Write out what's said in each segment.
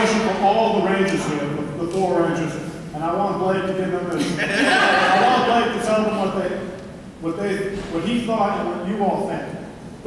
question for all the Rangers here, the 4 Rangers, and I want Blake to give them this. I want Blake to tell them what he thought and what you all think.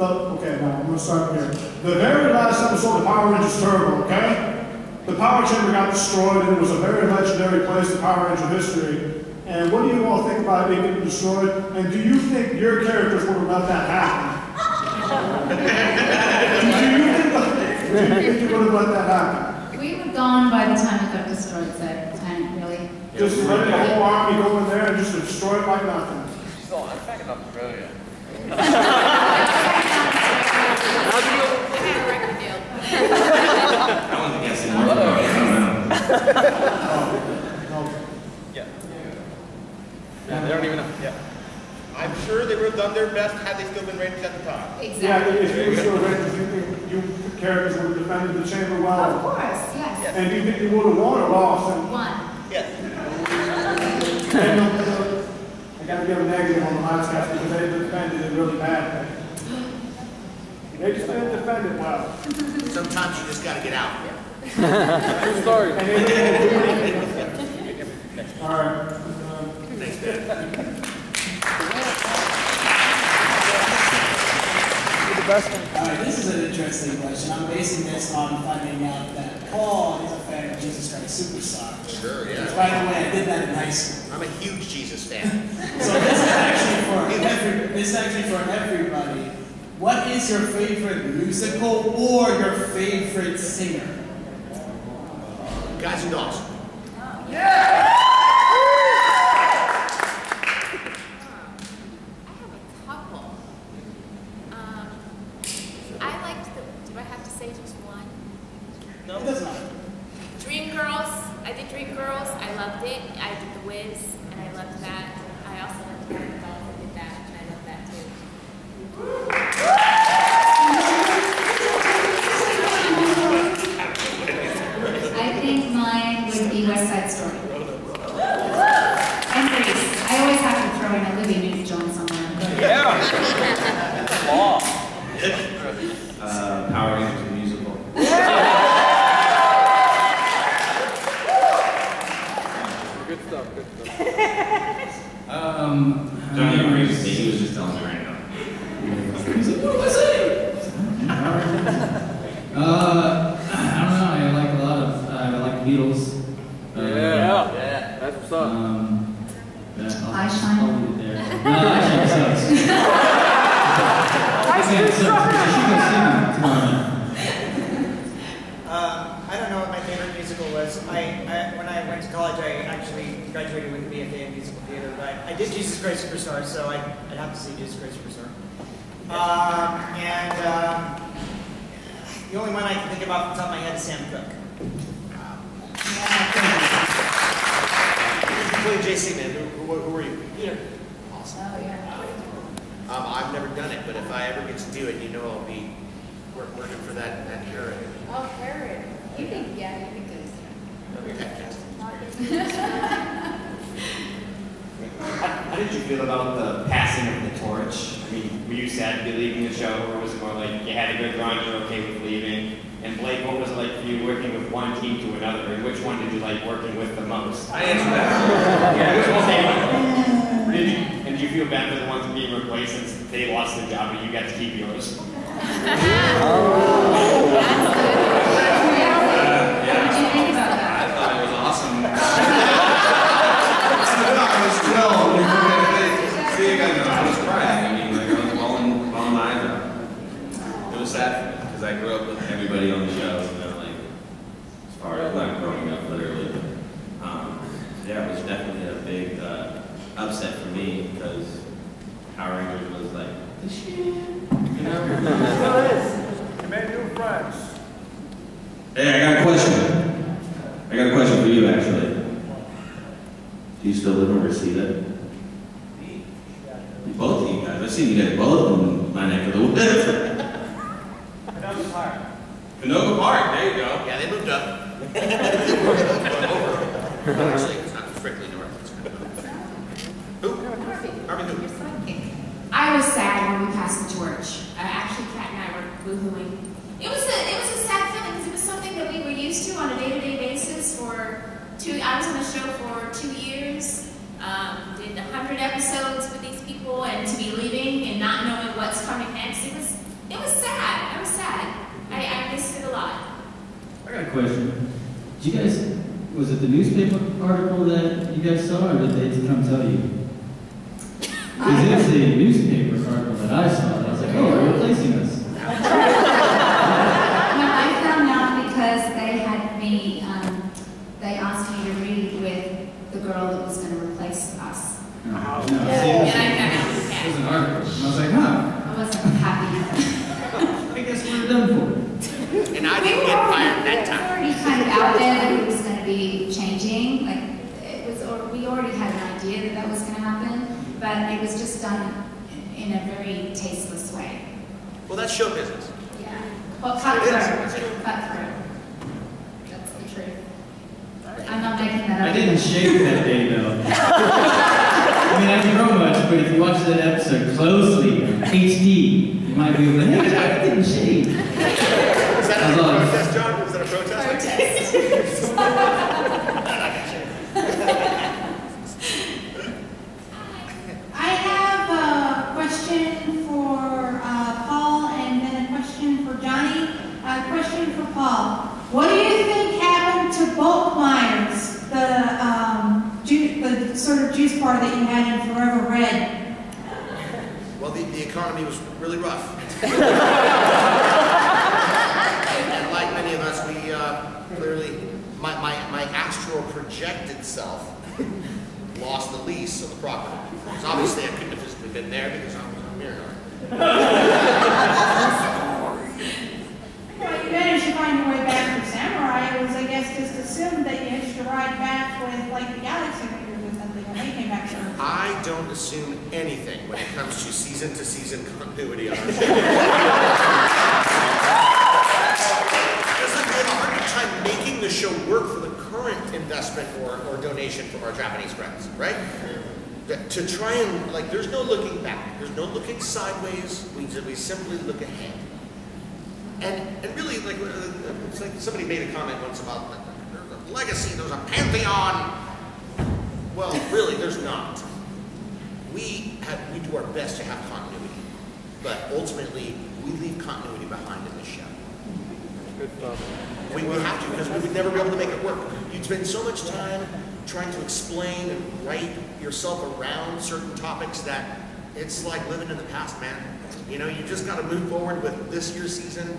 Okay, now I'm going to start here. The very last episode of Power Rangers Turbo, okay? The Power Chamber got destroyed, and it was a very legendary place in Power Ranger history. And what do you all think about it getting destroyed? And do you think your characters would have let that happen? Do you think you would have let that happen? We were gone by the time it got destroyed, so time really. Just letting the whole army go in there and just destroy it like nothing. She's all, I'm backing up Australia. I wasn't guessing. Yeah, they don't even know. Yeah. I'm sure they would have done their best had they still been Rangers at the time. Exactly. Yeah, if you were still Rangers, you think you characters would have defended the chamber well? Of course, yes. And do you think you would have won or lost? Won. Yes. I got to give a negative on the Lionscast because they defended it really bad. They just didn't defend it well. Sometimes you just got to get out. True story. And they didn't do anything. All right. Thanks, Dad. This is an interesting question. I'm basing this on finding out that Paul is a fan of Jesus Christ Superstar. Sure, yeah. By the way, I did that in high school. I'm a huge Jesus fan. So this is actually for everybody. What is your favorite musical or your favorite singer? Guys and Dolls. Yeah! No? It doesn't matter. Dream Girls. I did Dream Girls. I loved it. I did The Wiz, and I loved that. I also loved Guys and Dolls. I did that, and I loved that too. I think mine would be West Side Story. And Grease. I always have to throw in Olivia Newton-John somewhere. Yeah. Law. Power Rangers musical. Good stuff, good stuff. Don't even read his name, he was just telling me right now. What was it? I don't know. I like a lot of. I like the Beatles. Yeah. That's what's up. I Shine. I'll leave it there. No, I Shine sucks. I don't know what my favorite musical was. When I went to college, I actually graduated with a BFA in musical theater, but I did Jesus Christ Superstar, so I'd have to see Jesus Christ Superstar. The only one I can think about off the top of my head is Sam Cooke. You played JC, man. Who were you? Peter. Awesome. Oh, yeah. I've never done it, but if I ever get to do it, you know I'll be working for that era. Oh, Herod. You think, yeah, you think good. How did you feel about the passing of the torch? I mean, were you sad to be leaving the show, or was it more like you had a good run, you're okay with leaving? And Blake, what was it like for you working with one team to another, and which one did you like working with the most? I answered that. Yeah, which one did you? And do you feel bad for the ones being replaced since they lost their job and you got to keep yours? I thought it was awesome. I was 12. I was crying. I mean, like, I was bawling my eyes out. It was sad for me because I grew up with everybody on the show, you know, like, as far as I'm growing up, literally. Yeah, it was definitely a big upset for me because Power Rangers was like, the shit, you know? You made new friends. Hey, I got a question. I got a question for you, actually. Do you still live in Reseda? Both of you guys. I've seen you guys both in my neck of the woods. Canoga Park. Canoga Park, there you go. Yeah, they moved up. Actually, it's not strictly north. Who? Harvey who? I was sad when we passed the torch. Actually, Kat and I were boo-hooing. It was a sad feeling because it was something that we were used to on a day I was on the show for 2 years, did 100 episodes with these people, and to be leaving and not knowing what's coming next, it was sad. I was sad. I missed it a lot. I got a question. Did you guys, was it the newspaper article that you guys saw, or did they come tell you? Because it was the newspaper article that I saw, and I was like, oh, they're replacing us. No, I found out because they had me, they asked me to read with the girl that was going to replace us. No, And I found out it was it was an bad. article. And I was like, huh, I wasn't happy. I guess we're done for. And I didn't get fired that It was time. already kind of out there that it was going to be changing. Like, it was, or we already had an idea that that was going to happen, but it was just done in a very tasteless way. Well, that's show business. Yeah. Well, cut through. Cut through. That's the truth. I'm not making that up. I didn't shave that day, though. I mean, I didn't grow much, but if you watch that episode closely, HD, you might be able to, hey, I didn't shave. Was that a protest, John? Was that a protest? Protest. I have a question for Paul and then a question for Johnny. A question for Paul. What do you think happened to bulk Myers, the sort of juice bar that you had in Forever Red? Well, the economy was really rough. And like many of us, we clearly, my astral projected self lost the lease of the property. Because obviously I couldn't have physically been there because I was on Miramar. Well, you managed to find your way back from Samurai. It was, I guess, just assumed that you hitched a ride back with, like, the Galaxy Raiders or something when they came back to Earth. I don't assume anything when it comes to season-to-season continuity on our show. Because we had a hard time making the show work for the current investment or donation from our Japanese friends, right? To try and, like, there's no looking back. There's no looking sideways. We simply look ahead. And really, like, it's like somebody made a comment once about, like, there's a legacy, there's a pantheon. Well, really, there's not. We do our best to have continuity, but ultimately, we leave continuity behind in the show. Good stuff. We have to, because we would never be able to make it work. You'd spend so much time trying to explain and write yourself around certain topics that it's like living in the past, man. You know, you just got to move forward with this year's season,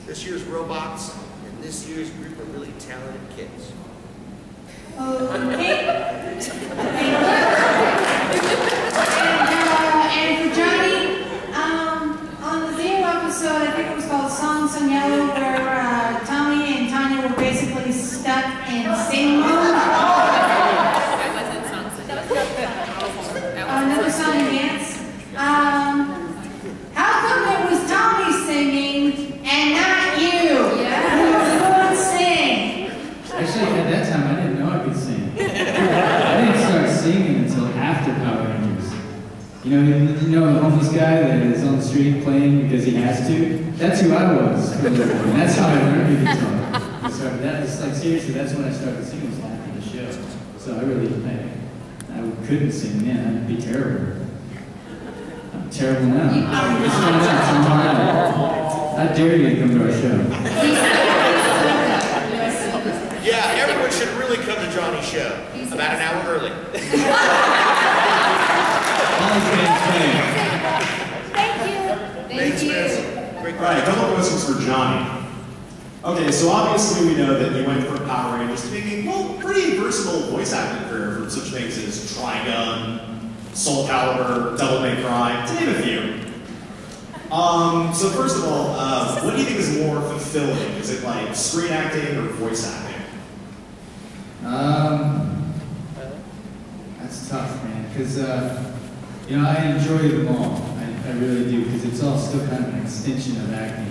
this year's robots, and this year's group of really talented kids. Okay. And for Johnny, on the Zero episode, I think it was called Songs in Yellow, where Tommy and Tanya were basically stuck in singing mode. That wasn't songs. That was Another song and dance. How come it was Tommy singing and not you? Yeah. Who would sing? Actually, at that time, I didn't know I could sing. I didn't start singing until after Power Rangers. You know the homeless guy that is on the street playing because he has to? That's who I was. And that's how I learned the guitar. So that's like, seriously, that's when I started singing, was after the show. So I really, I couldn't sing then. I'd be terrible. I'm terrible now. I dare you to come to our show. Yeah, everyone should really come to Johnny's show about an hour early. Thanks, Vince. Great All right, a couple questions for Johnny. Okay, so obviously we know that you went from Power Rangers to making, well, pretty versatile voice acting career for such things as Trigun, Soul Calibur, Devil May Cry, to name a few. So first of all, what do you think is more fulfilling? Is it like screen acting or voice acting? That's tough, man, because, I enjoy them all. I really do, because it's all still kind of an extension of acting,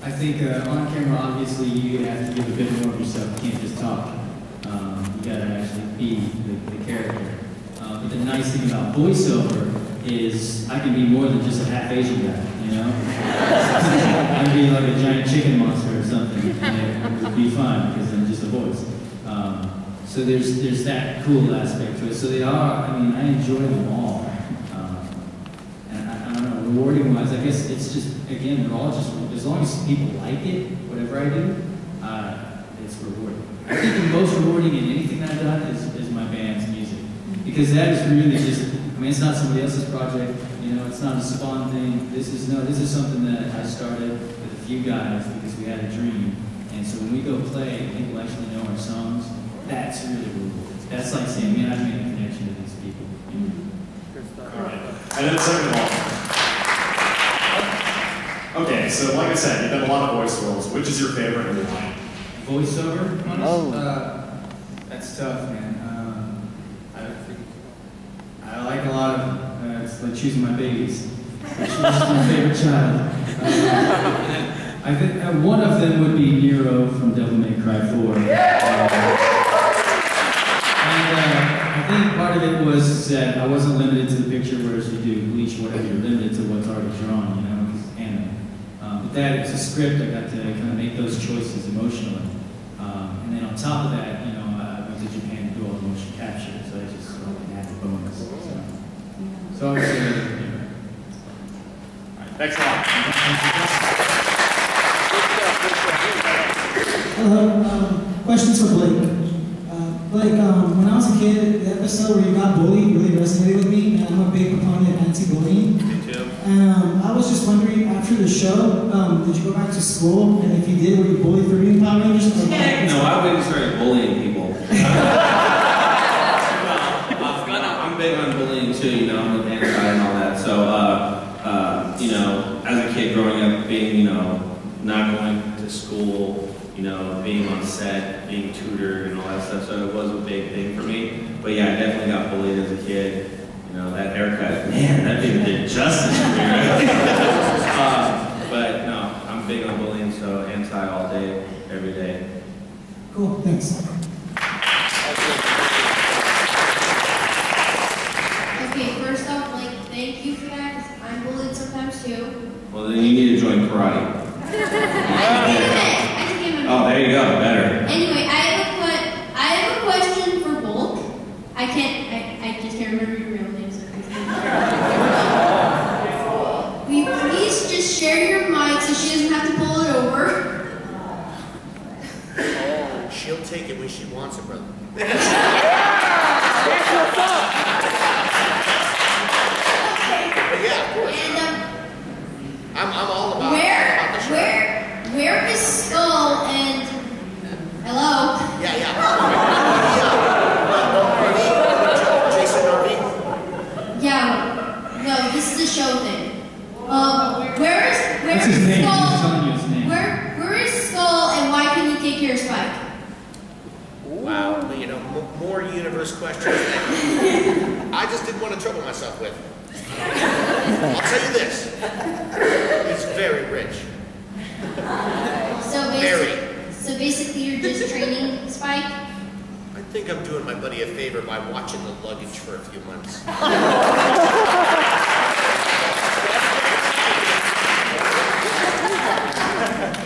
I think on camera, obviously, you have to give a bit more of yourself. You can't just talk. You got to actually be the character. But the nice thing about voiceover is I can be more than just a half Asian guy, I can be like a giant chicken monster or something, and it would be fun because I'm just a voice. So there's that cool aspect to it. So they are, I mean, I enjoy them all. And I don't know, rewarding wise, I guess it's just, again, they're all just, as long as people like it, whatever I do, it's rewarding. I think the most rewarding in anything that I've done is my band's music. Because that is really just, I mean, it's not somebody else's project, you know, it's not a spawn thing. This is something that I started with a few guys because we had a dream. And so when we go play and people actually know our songs, that's really rewarding. That's like saying, man, I've made a connection to these people. All right. And then second of all, okay, so like I said, you've done a lot of voice roles. Which is your favorite and why? Voiceover? That's tough, man. I like a lot of them. It's like choosing my babies. I choose my favorite child. I think one of them would be Nero from Devil May Cry 4. I think part of it was that I wasn't limited to the picture, whereas you do Bleach, whatever, you're limited to what's already drawn, you know, because it's anime. But that, it's a script, I got to kind of make those choices emotionally. And then on top of that, you know, I went to Japan to do all the motion capture, so I just sort of had the bonus. So I would say, you know. All right, thanks a lot. Hello, questions for Blake. Blake, when I was a kid, the episode where you got bullied really resonated with me, and I'm a big proponent of anti-bullying. Me too. And I was just wondering, after the show, did you go back to school? And if you did, were you bullied for being Power Rangers? No, I wouldn't start bullying people. I'm big on bullying too, you know, I'm a dance guy and all that. So, you know, as a kid growing up, being, you know, not going to school, you know, being on set, being tutored and all that stuff, so it was a big thing for me. But yeah, I definitely got bullied as a kid. You know, that haircut, man, that thing did justice to me, right? But no, I'm big on bullying, so anti all day, every day. Cool, thanks. Okay, first off, like, thank you for that, 'cause I'm bullied sometimes too. Well, then you need to join karate. Oh, there you go, better. Anyway, I have a question for Bulk. I just can't remember your real name, so will you please just share your mic so she doesn't have to pull it over? Oh, she'll take it when she wants it, brother. Yeah, of course. And I'm all about the show. where is Skull and hello? Yeah. Jason RV? Yeah. No, this is a show thing. Where is What's his name? Skull? He's telling you his name. Where is Skull and why can you take care of Spike? Wow, you know, more universe questions. I just didn't want to trouble myself with. I'll tell you this. He's very rich. So basically you're just training Spike? I think I'm doing my buddy a favor by watching the luggage for a few months.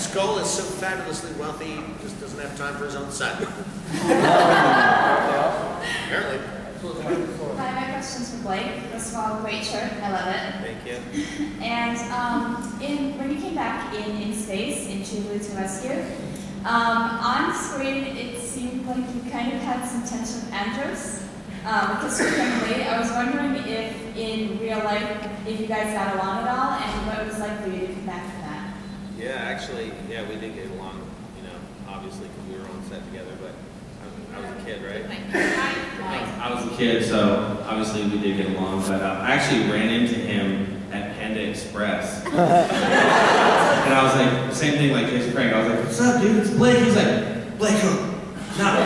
Skull is so fabulously wealthy, he just doesn't have time for his own son. Apparently. Hi, my question's for Blake. First of all, great shirt. I love it. Thank you. And when you came back in space, in Jubilee to Rescue, on screen it seemed like you kind of had some tension with Andros. Because you came late. I was wondering if in real life, if you guys got along at all, and what it was like for you to come back from that. Yeah, actually, yeah, we did get along, you know, obviously because we were on set together, but I was a kid, right? I was a kid, so obviously we did get along, but I actually ran into him at Panda Express. And I was like, same thing like Jason Frank, I was like, what's up, dude? It's Blake. He's like, Blake who? Not